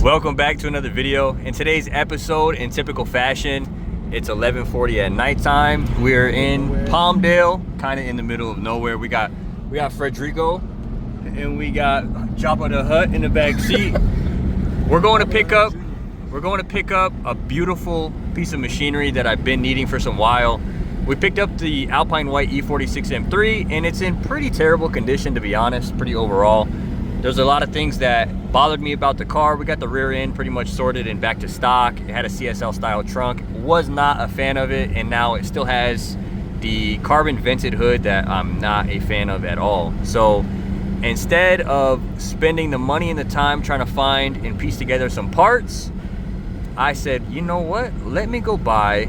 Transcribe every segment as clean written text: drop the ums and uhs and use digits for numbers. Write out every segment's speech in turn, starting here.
Welcome back to another video. In today's episode, in typical fashion, it's 11:40 at nighttime. We're in Palmdale, kind of in the middle of nowhere. We got Frederico and we got Jabba the Hutt in the back seat. We're going to pick up a beautiful piece of machinery that I've been needing for some while. We picked up the Alpine White E46 M3 and it's in pretty terrible condition, to be honest, pretty overall. There's a lot of things that bothered me about the car. We got the rear end pretty much sorted and back to stock. It had a CSL style trunk. Was not a fan of it, and now it still has the carbon vented hood that I'm not a fan of at all. So instead of spending the money and the time trying to find and piece together some parts, I said, you know what? Let me go buy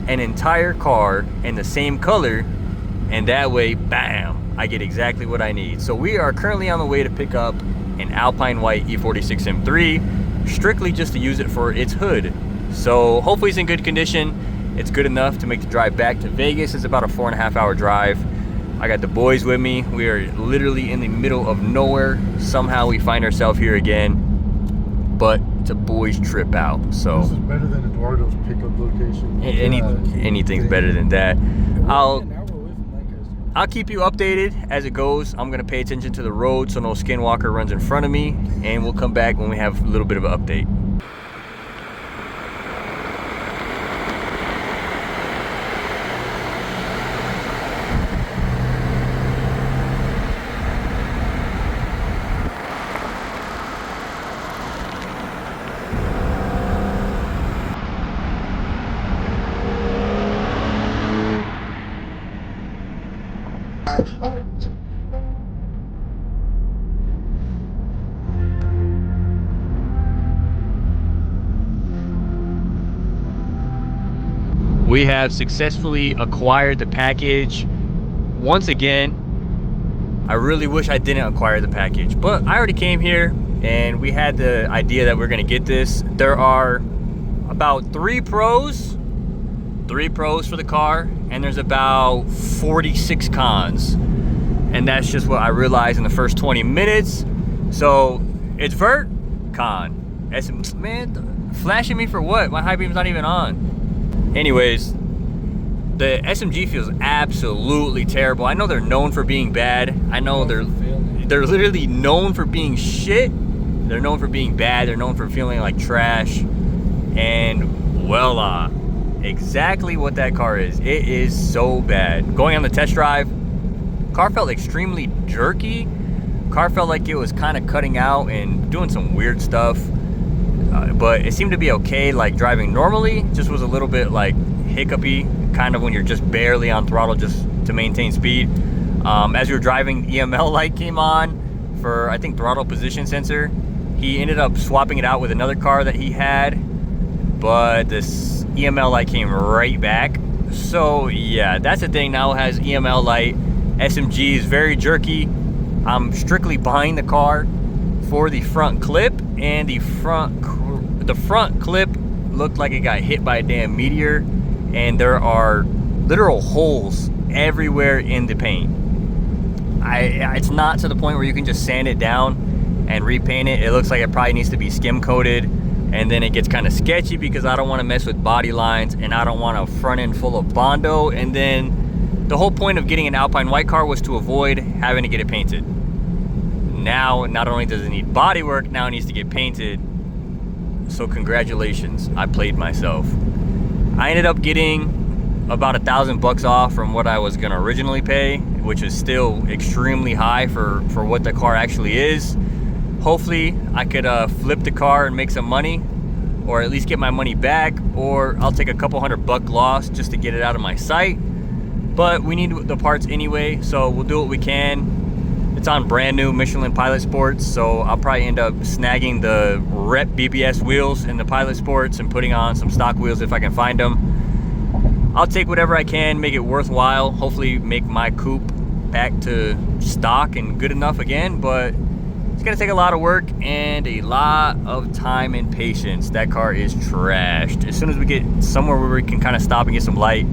an entire car in the same color, and that way, bam, I get exactly what I need. So we are currently on the way to pick up an Alpine White E46 M3, strictly just to use it for its hood. So hopefully it's in good condition. It's good enough to make the drive back to Vegas. It's about a 4.5 hour drive. I got the boys with me. We are literally in the middle of nowhere. Somehow we find ourselves here again, but it's a boys trip out. So this is better than Eduardo's pickup location. Anything's better than that. I'll keep you updated as it goes. I'm gonna pay attention to the road so no skinwalker runs in front of me, and we'll come back when we have a little bit of an update. We have successfully acquired the package. Once again, I really wish I didn't acquire the package, but I already came here and we had the idea that we're gonna get this. There are about three pros for the car, and there's about 46 cons. And that's just what I realized in the first 20 minutes. So it's vert, con. Man, flashing me for what? My high beam's not even on. Anyways, the SMG feels absolutely terrible. I know they're known for being bad. I know they're literally known for being shit. They're known for being bad. They're known for feeling like trash. And voila, exactly what that car is. It is so bad. Going on the test drive, car felt extremely jerky. Car felt like it was kind of cutting out and doing some weird stuff. But it seemed to be okay, like driving normally. Just was a little bit like hiccupy, kind of when you're just barely on throttle just to maintain speed. As we were driving, EML light came on for, I think, throttle position sensor. He ended up swapping it out with another car that he had, but this EML light came right back. So yeah, that's the thing. Now it has EML light. SMG is very jerky. I'm strictly behind the car for the front clip, and the front clip looked like it got hit by a damn meteor, and there are literal holes everywhere in the paint. It's not to the point where you can just sand it down and repaint it. It looks like it probably needs to be skim coated, and then it gets kind of sketchy because I don't want to mess with body lines, and I don't want a front end full of Bondo. And then the whole point of getting an Alpine White car was to avoid having to get it painted. Now, not only does it need body work, now it needs to get painted. So congratulations, I played myself. I ended up getting about $1,000 off from what I was gonna originally pay, which is still extremely high for what the car actually is. Hopefully I could flip the car and make some money, or at least get my money back, or I'll take a couple $100 loss just to get it out of my sight. But we need the parts anyway, so we'll do what we can. It's on brand new Michelin Pilot Sports, so I'll probably end up snagging the Rep BBS wheels in the Pilot Sports and putting on some stock wheels if I can find them. I'll take whatever I can, make it worthwhile, hopefully make my coupe back to stock and good enough again, but it's gonna take a lot of work and a lot of time and patience. That car is trashed. As soon as we get somewhere where we can kind of stop and get some light,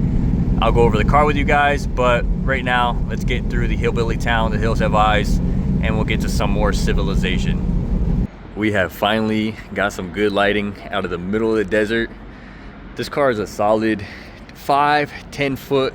I'll go over the car with you guys, but right now, let's get through the hillbilly town, the hills have eyes, and we'll get to some more civilization. we have finally got some good lighting out of the middle of the desert. This car is a solid 5-10 foot,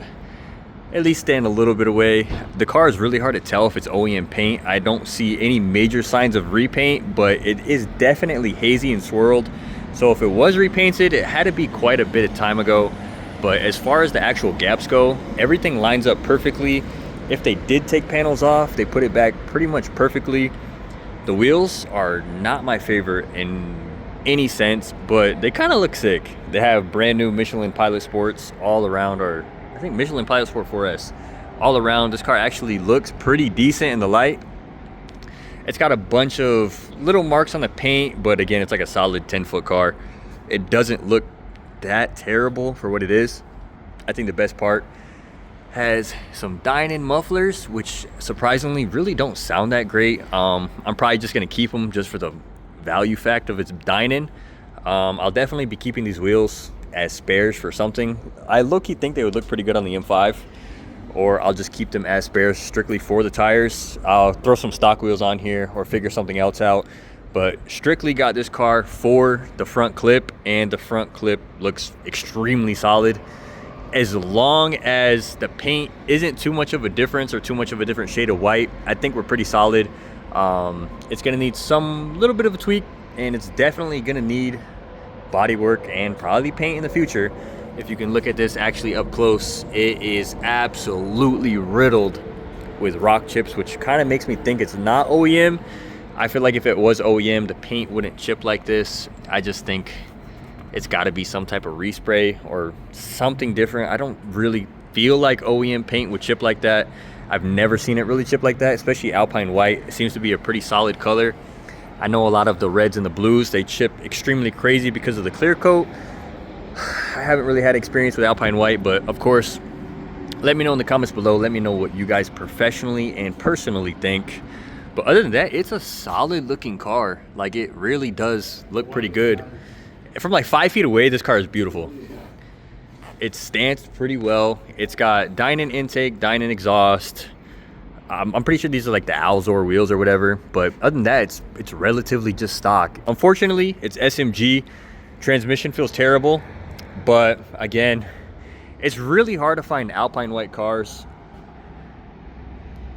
at least stand a little bit away. The car is really hard to tell if it's OEM paint. I don't see any major signs of repaint, but it is definitely hazy and swirled. So if it was repainted, it had to be quite a bit of time ago. But as far as the actual gaps go, everything lines up perfectly. If they did take panels off, they put it back pretty much perfectly. The wheels are not my favorite in any sense, but they kind of look sick. They have brand new Michelin Pilot Sports all around, or I think Michelin Pilot Sport 4S all around. This car actually looks pretty decent in the light. It's got a bunch of little marks on the paint, but again, it's like a solid 10-foot car. It doesn't look that terrible for what it is. I think the best part has some dine-in mufflers, which surprisingly really don't sound that great. I'm probably just gonna keep them just for the value fact of its dine-in. I'll definitely be keeping these wheels as spares for something. I low-key think they would look pretty good on the M5, or I'll just keep them as spares strictly for the tires. I'll throw some stock wheels on here or figure something else out, but strictly got this car for the front clip, and the front clip looks extremely solid. As long as the paint isn't too much of a difference or too much of a different shade of white, I think we're pretty solid. It's gonna need some little bit of a tweak, and it's definitely gonna need body work and probably paint in the future. If you can look at this actually up close, it is absolutely riddled with rock chips, which kind of makes me think it's not OEM. I feel like if it was OEM, the paint wouldn't chip like this. I just think it's got to be some type of respray or something different. I don't really feel like OEM paint would chip like that. I've never seen it really chip like that, especially Alpine White. It seems to be a pretty solid color. I know a lot of the reds and the blues, they chip extremely crazy because of the clear coat. I haven't really had experience with Alpine White, but of course, let me know in the comments below. Let me know what you guys professionally and personally think. But other than that, it's a solid looking car. Like, it really does look pretty good. From like 5 feet away, this car is beautiful. It's stanced pretty well. It's got dine-in intake, dine-in exhaust. I'm pretty sure these are like the Alzor wheels or whatever, but other than that, it's relatively just stock. Unfortunately, it's SMG. Transmission feels terrible, but again, it's really hard to find Alpine White cars.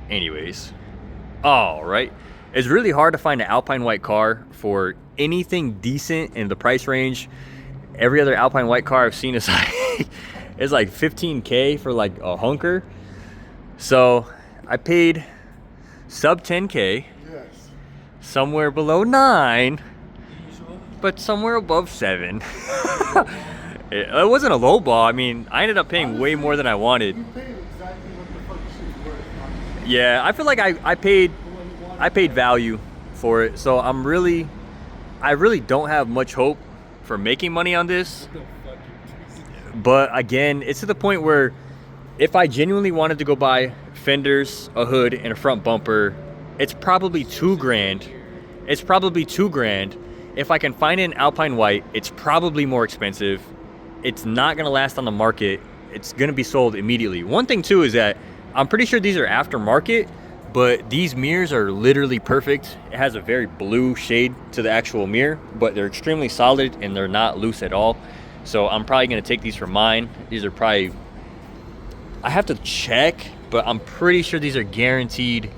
Anyways, all right. It's really hard to find an Alpine White car for anything decent in the price range. Every other Alpine White car I've seen is like $15K for like a hunker. So I paid sub 10K, Yes. somewhere below 9, but somewhere above 7. It wasn't a low ball. I mean, I ended up paying way more than I wanted. You paid exactly what the fuck shit worth. Yeah, I feel like I paid value for it. So I really don't have much hope for making money on this. But again, it's to the point where if I genuinely wanted to go buy fenders, a hood, and a front bumper, it's probably $2,000. It's probably $2,000. If I can find an Alpine White, it's probably more expensive. It's not gonna last on the market. It's gonna be sold immediately. One thing too is that I'm pretty sure these are aftermarket, but these mirrors are literally perfect. It has a very blue shade to the actual mirror, but they're extremely solid and they're not loose at all. So I'm probably gonna take these for mine. These are probably, I have to check, but I'm pretty sure these are guaranteed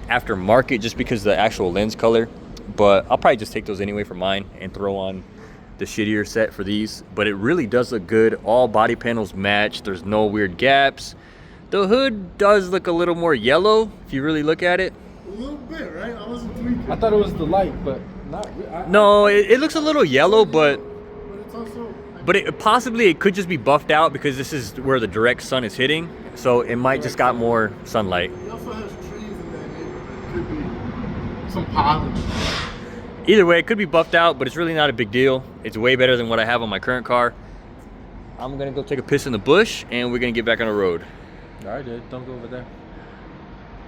aftermarket just because of the actual lens color. But I'll probably just take those anyway for mine and throw on the shittier set for these. But it really does look good. All body panels match. There's no weird gaps. The hood does look a little more yellow if you really look at it. A little bit, right? I wasn't tweaking. I thought it was the light, but not really. No, it looks a little yellow, but But it's also. possibly it could just be buffed out because this is where the direct sun is hitting. So it might just got more sunlight. It also has trees in that neighborhood. Could be some pollen. Either way, it could be buffed out, but it's really not a big deal. It's way better than what I have on my current car. I'm gonna go take a piss in the bush and we're gonna get back on the road. All right, dude. Don't go over there.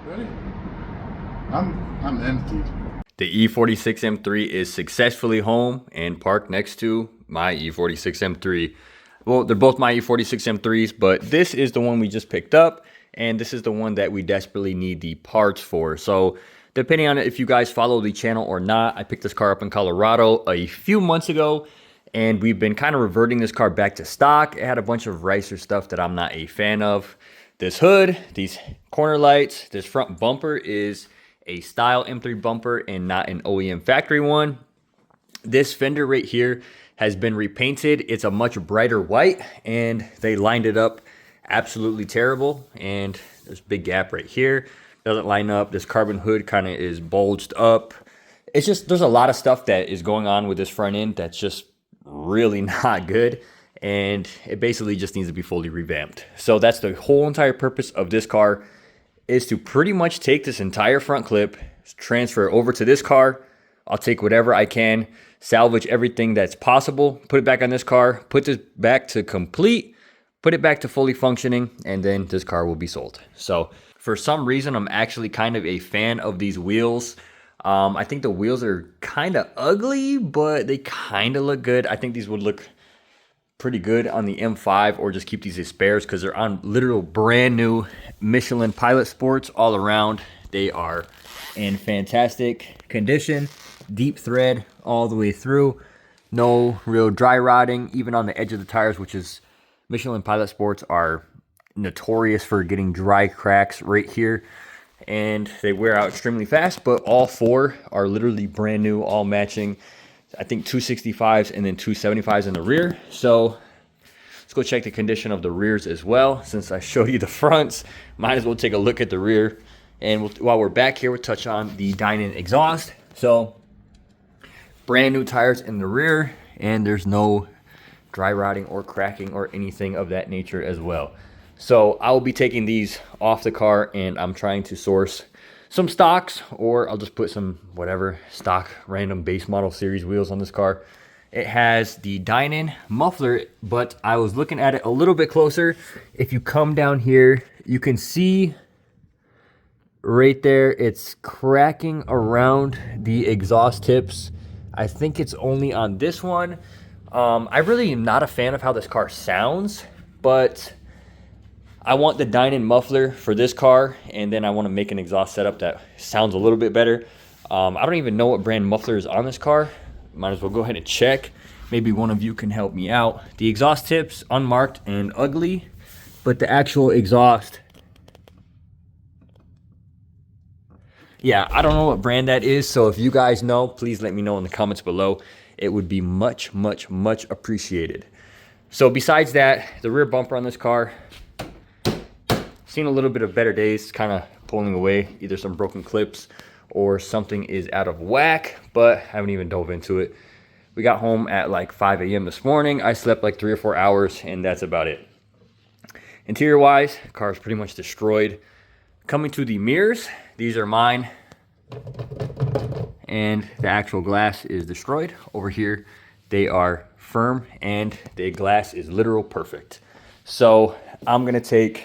Ready? I'm empty. The E46 M3 is successfully home and parked next to my E46 M3. Well, they're both my E46 M3s, but this is the one we just picked up, and this is the one that we desperately need the parts for. So depending on if you guys follow the channel or not, I picked this car up in Colorado a few months ago, and we've been kind of reverting this car back to stock. It had a bunch of ricer stuff that I'm not a fan of. This hood, these corner lights, this front bumper is a style M3 bumper and not an OEM factory one. This fender right here has been repainted. It's a much brighter white, and they lined it up absolutely terrible. And there's a big gap right here. Doesn't line up. This carbon hood kind of is bulged up. It's just, there's a lot of stuff that is going on with this front end that's just really not good. And it basically just needs to be fully revamped. So that's the whole entire purpose of this car, is to pretty much take this entire front clip, transfer it over to this car. I'll take whatever I can, salvage everything that's possible, put it back on this car, put this back to complete, put it back to fully functioning, and then this car will be sold. So for some reason, I'm actually kind of a fan of these wheels. I think the wheels are kind of ugly, but they kind of look good. I think these would look pretty good on the M5, or just keep these as spares because they're on literal brand new Michelin Pilot Sports all around. They are in fantastic condition. Deep thread all the way through, no real dry rotting, even on the edge of the tires, which is Michelin Pilot Sports are notorious for getting dry cracks right here, and they wear out extremely fast. But all four are literally brand new, all matching, I think 265s and then 275s in the rear. So let's go check the condition of the rears as well. Since I showed you the fronts, might as well take a look at the rear. And while we're back here, we'll touch on the Dynan exhaust. So brand new tires in the rear, and there's no dry rotting or cracking or anything of that nature as well. So I will be taking these off the car, and I'm trying to source some stocks, or I'll just put some whatever stock random base model series wheels on this car. It has the Dynan muffler, but I was looking at it a little bit closer. If you come down here, you can see right there, it's cracking around the exhaust tips. I think it's only on this one. I really am not a fan of how this car sounds, but I want the Dynan muffler for this car, and then I want to make an exhaust setup that sounds a little bit better. I don't even know what brand muffler is on this car. Might as well go ahead and check. Maybe one of you can help me out. The exhaust tips, unmarked and ugly, but the actual exhaust, yeah, I don't know what brand that is, so if you guys know, please let me know in the comments below. It would be much, much, much appreciated. So besides that, the rear bumper on this car, seen a little bit of better days, kind of pulling away, either some broken clips or something is out of whack, but I haven't even dove into it. We got home at like 5 a.m. this morning. I slept like 3 or 4 hours, and that's about it. Interior-wise, the car is pretty much destroyed. Coming to the mirrors, these are mine, and the actual glass is destroyed. Over here, they are firm, and the glass is literal perfect. So I'm gonna take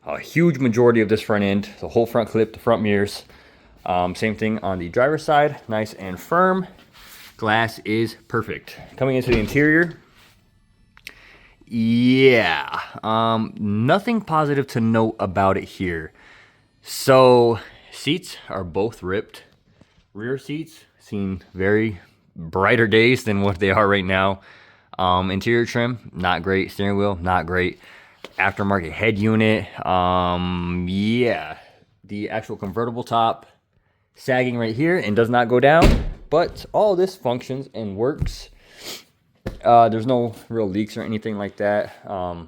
a huge majority of this front end, the whole front clip, the front mirrors. Same thing on the driver's side, nice and firm. Glass is perfect. Coming into the interior, yeah, nothing positive to note about it here. So seats are both ripped. Rear seats seen very brighter days than what they are right now. Interior trim, not great. Steering wheel, not great. Aftermarket head unit, yeah. The actual convertible top sagging right here and does not go down, but all this functions and works. There's no real leaks or anything like that,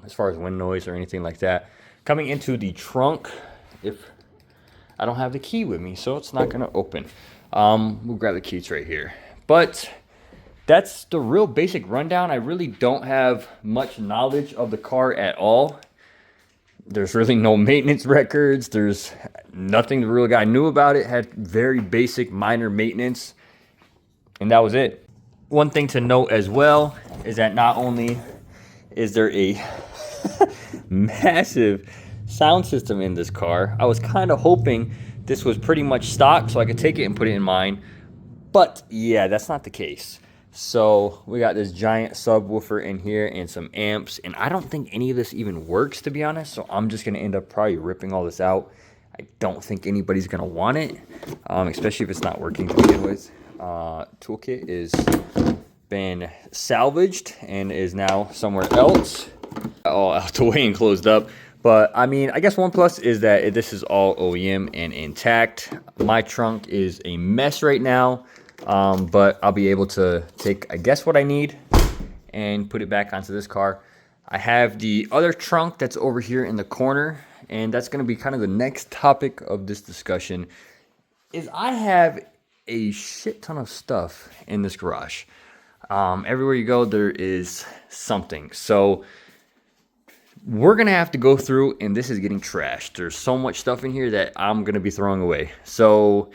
as far as wind noise or anything like that. Coming into the trunk, if I don't have the key with me, so it's not gonna open. We'll grab the keys right here. But that's the real basic rundown. I really don't have much knowledge of the car at all. There's really no maintenance records. There's nothing the real guy knew about it. Had very basic minor maintenance, and that was it. One thing to note as well is that not only is there a massive sound system in this car, I was kind of hoping this was pretty much stock so I could take it and put it in mine, but yeah, that's not the case. So we got this giant subwoofer in here and some amps, and I don't think any of this even works, to be honest, so I'm just gonna end up probably ripping all this out. I don't think anybody's gonna want it, especially if it's not working to begin with. Toolkit is been salvaged and is now somewhere else, all out the way and closed up. But I mean, I guess one plus is that this is all OEM and intact. My trunk is a mess right now, but I'll be able to take, I guess, what I need and put it back onto this car. I have the other trunk that's over here in the corner, and that's going to be kind of the next topic of this discussion. Is I have a shit ton of stuff in this garage. Everywhere you go, there is something. So we're going to have to go through, and this is getting trashed. There's so much stuff in here that I'm going to be throwing away. So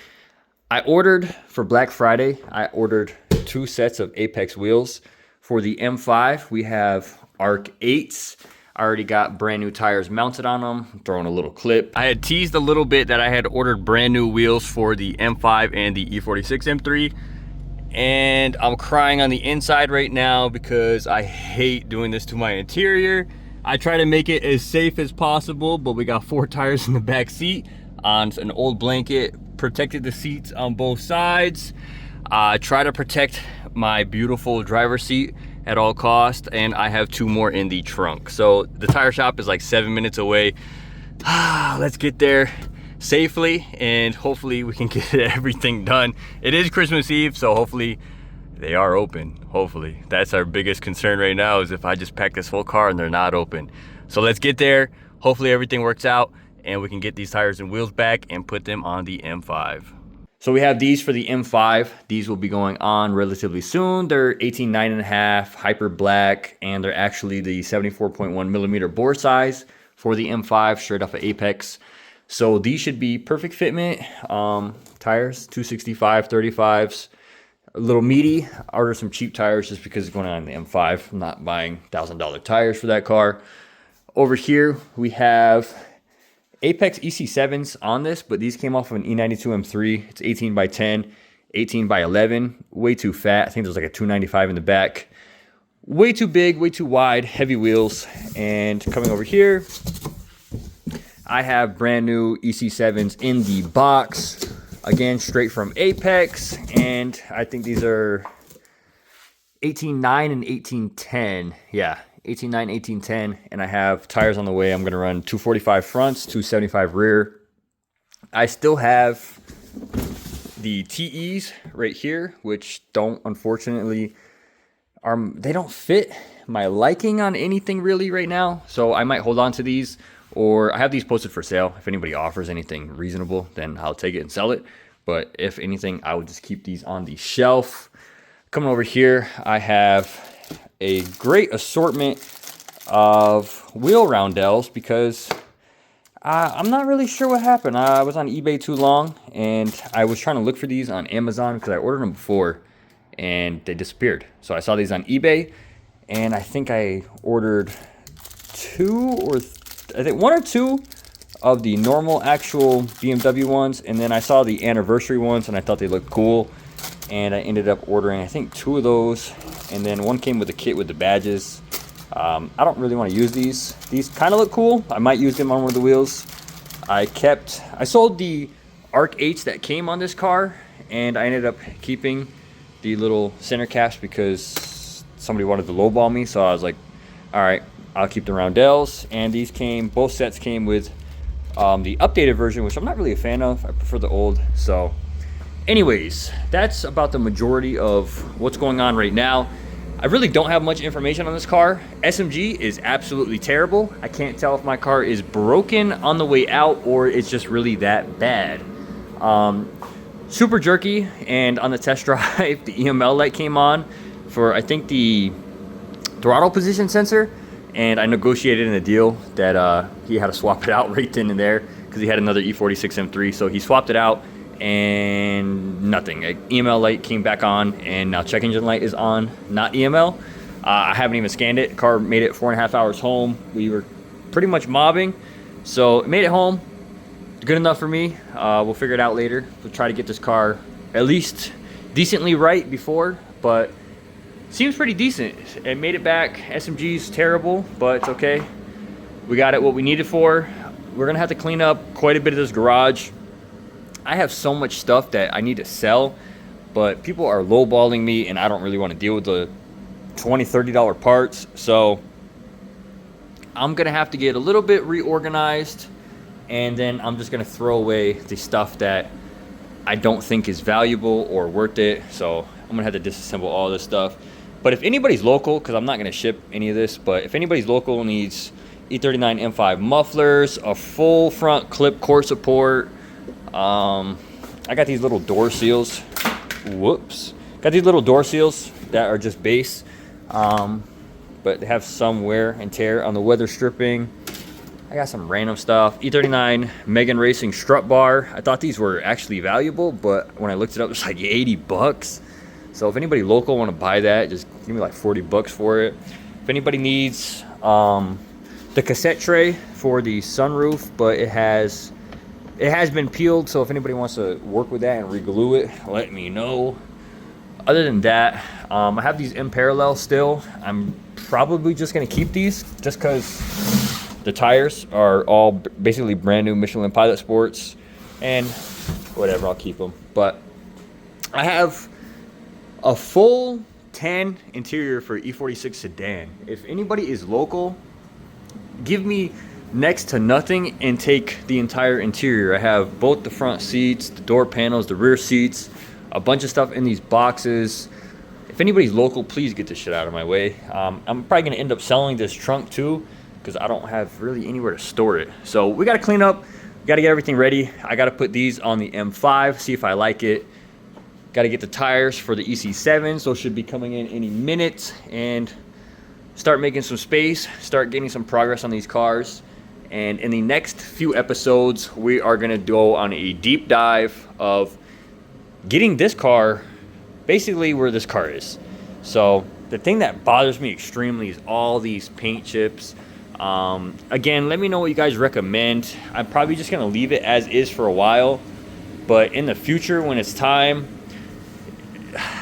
I ordered for Black Friday, I ordered 2 sets of Apex wheels. For the M5, we have Arc 8s. I already got brand new tires mounted on them. I'm throwing a little clip. I had teased a little bit that I had ordered brand new wheels for the M5 and the E46 M3. And I'm crying on the inside right now because I hate doing this to my interior. I try to make it as safe as possible, but we got 4 tires in the back seat on an old blanket, protected the seats on both sides. Try to protect my beautiful driver's seat at all costs, and I have 2 more in the trunk. So the tire shop is like 7 minutes away. Let's get there safely, and hopefully we can get everything done. It is Christmas Eve, so hopefully they are open. Hopefully. That's our biggest concern right now, is if I just pack this whole car and they're not open. So let's get there. Hopefully everything works out and we can get these tires and wheels back and put them on the M5. So we have these for the M5. These will be going on relatively soon. They're 18 9.5 hyper black, and they're actually the 74.1 millimeter bore size for the M5, straight off of Apex. So these should be perfect fitment. Tires, 265 35s, a little meaty. I ordered some cheap tires just because it's going on the M5. I'm not buying $1,000 tires for that car. Over here we have Apex EC7s on this, but these came off of an E92 M3. It's 18 by 10, 18 by 11. Way too fat. I think there's like a 295 in the back. Way too big, way too wide, heavy wheels. And coming over here, I have brand new EC7s in the box. Again, straight from Apex. And I think these are 18.9 and 18.10. Yeah, 18.9, 18.10. And I have tires on the way. I'm going to run 245 fronts, 275 rear. I still have the TEs right here, which don't, unfortunately, they don't fit my liking on anything really right now. So I might hold on to these. Or I have these posted for sale. If anybody offers anything reasonable, then I'll take it and sell it. But if anything, I would just keep these on the shelf. Coming over here, I have a great assortment of wheel roundels because I'm not really sure what happened. I was on eBay too long, and I was trying to look for these on Amazon because I ordered them before, and they disappeared. So I saw these on eBay, and I think I ordered 1 or 2 of the normal actual BMW ones, and then I saw the anniversary ones and I thought they looked cool, and I ended up ordering I think 2 of those, and then one came with a kit with the badges. I don't really want to use these. These kind of look cool. I might use them on one of the wheels. I sold the Arc 8s that came on this car, and I ended up keeping the little center caps because somebody wanted to lowball me, so I was like, all right, I'll keep the roundels. And these both sets came with the updated version, which I'm not really a fan of. I prefer the old. So anyways, that's about the majority of what's going on right now. I really don't have much information on this car. SMG is absolutely terrible. I can't tell if my car is broken on the way out or it's just really that bad. Super jerky, and on the test drive, the EML light came on for, I think, the throttle position sensor. And I negotiated in a deal that he had to swap it out right then and there because he had another E46 M3. So he swapped it out and nothing. EML light came back on, and now check engine light is on, not EML. I haven't even scanned it. Car made it 4.5 hours home. We were pretty much mobbing. So it made it home. Good enough for me. We'll figure it out later. We'll try to get this car at least decently right before, but seems pretty decent. It made it back. SMG's terrible, but it's okay. We got it what we needed for. we're gonna have to clean up quite a bit of this garage. I have so much stuff that I need to sell, but people are lowballing me and I don't really want to deal with the $20-$30 parts. So I'm gonna have to get a little bit reorganized, and then I'm just gonna throw away the stuff that I don't think is valuable or worth it. So I'm gonna have to disassemble all this stuff. But if anybody's local, because I'm not gonna ship any of this, but if anybody's local needs E39 M5 mufflers, a full front clip core support, I got these little door seals. Whoops. Got these little door seals that are just base, but they have some wear and tear on the weather stripping. I got some random stuff. E39 Megan Racing strut bar. I thought these were actually valuable, but when I looked it up, it's like 80 bucks. So if anybody local want to buy that, just give me like 40 bucks for it. If anybody needs the cassette tray for the sunroof, but it has been peeled, so if anybody wants to work with that and reglue it, let me know. Other than that, I have these in parallel still. I'm probably just gonna keep these just because the tires are all basically brand new Michelin Pilot Sports, and whatever, I'll keep them. But I have a full 10 interior for E46 sedan. If anybody is local, give me next to nothing and take the entire interior. I have both the front seats, the door panels, the rear seats, a bunch of stuff in these boxes. If anybody's local, please get this shit out of my way. I'm probably gonna end up selling this trunk too, because I don't have really anywhere to store it. So we gotta clean up, we gotta get everything ready. I gotta put these on the M5, see if I like it. Gotta get the tires for the EC7, so it should be coming in any minute, and start making some space, start getting some progress on these cars. And in the next few episodes, we are gonna go on a deep dive of getting this car basically where this car is. So the thing that bothers me extremely is all these paint chips. Again, let me know what you guys recommend. I'm probably just gonna leave it as is for a while, but in the future when it's time,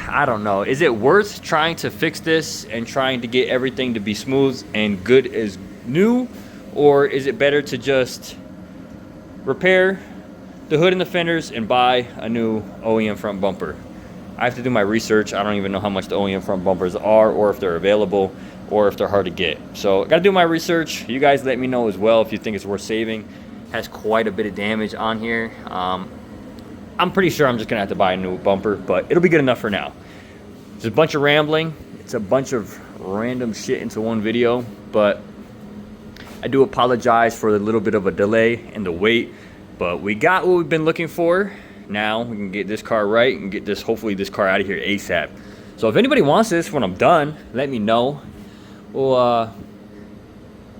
I don't know, is it worth trying to fix this and trying to get everything to be smooth and good as new? Or is it better to just repair the hood and the fenders and buy a new OEM front bumper? I have to do my research. I don't even know how much the OEM front bumpers are, or if they're available, or if they're hard to get. So I gotta do my research. You guys let me know as well if you think it's worth saving. Has quite a bit of damage on here. I'm pretty sure I'm just gonna have to buy a new bumper, but it'll be good enough for now. It's a bunch of rambling. It's a bunch of random shit into one video, but I do apologize for the little bit of a delay and the wait, but we got what we've been looking for. Now we can get this car right and get this, hopefully this car out of here ASAP. So if anybody wants this when I'm done, let me know. We'll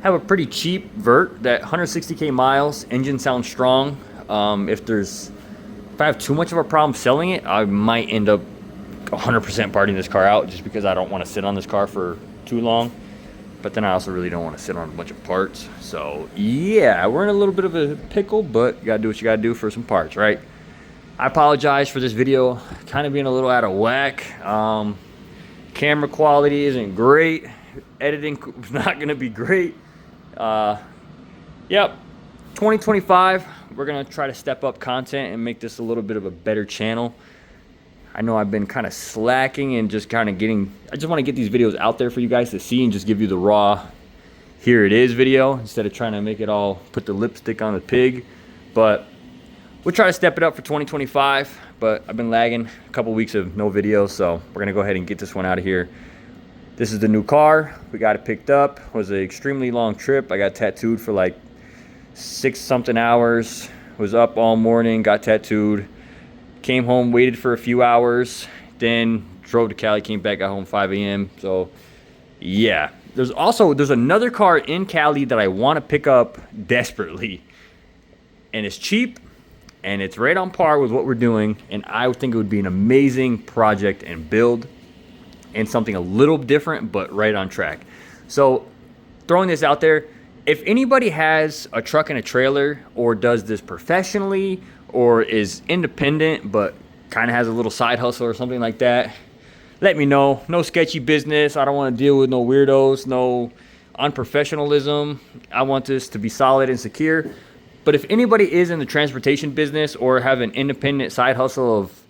have a pretty cheap vert that 160k miles, engine sounds strong. If I have too much of a problem selling it, I might end up 100% parting this car out just because I don't want to sit on this car for too long. But then I also really don't want to sit on a bunch of parts. So yeah, we're in a little bit of a pickle, but you gotta do what you gotta do for some parts, right? I apologize for this video kind of being a little out of whack. Camera quality isn't great. Editing is not gonna be great. Yep, 2025, we're gonna try to step up content and make this a little bit of a better channel. I know I've been kind of slacking and just kind of I just want to get these videos out there for you guys to see and just give you the raw, here it is video, instead of trying to make it all, put the lipstick on the pig. But we'll try to step it up for 2025, but I've been lagging a couple weeks of no videos, so we're gonna go ahead and get this one out of here. This is the new car. We got it picked up. It was an extremely long trip. I got tattooed for like 6-something hours. Was up all morning, got tattooed. Came home, waited for a few hours, then drove to Cali, came back, got home 5 a.m. So yeah, there's another car in Cali that I want to pick up desperately, and it's cheap and it's right on par with what we're doing, and I would think it would be an amazing project and build, and something a little different but right on track. So throwing this out there, if anybody has a truck and a trailer, or does this professionally, or is independent but kind of has a little side hustle or something like that, let me know. No sketchy business. I don't want to deal with no weirdos, no unprofessionalism. I want this to be solid and secure. But if anybody is in the transportation business or have an independent side hustle of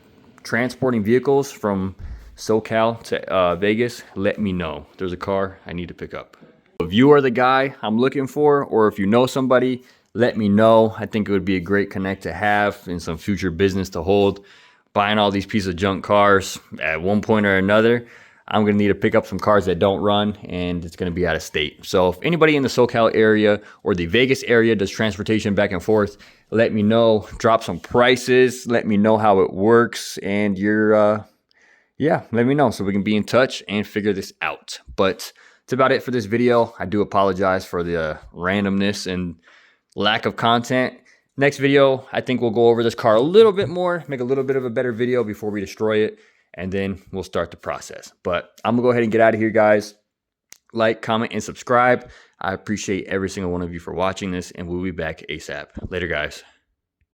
transporting vehicles from SoCal to Vegas, let me know. There's a car I need to pick up. If you are the guy I'm looking for, or if you know somebody, let me know. I think it would be a great connect to have and some future business to hold. Buying all these pieces of junk cars at one point or another, I'm gonna need to pick up some cars that don't run, and it's gonna be out of state. So if anybody in the SoCal area or the Vegas area does transportation back and forth, let me know. Drop some prices. Let me know how it works, and yeah, let me know so we can be in touch and figure this out. But that's about it for this video. I do apologize for the randomness and lack of content. Next video, I think we'll go over this car a little bit more, make a little bit of a better video before we destroy it, and then we'll start the process. But I'm gonna go ahead and get out of here, guys. Like, comment, and subscribe. I appreciate every single one of you for watching this, and we'll be back ASAP. Later, guys.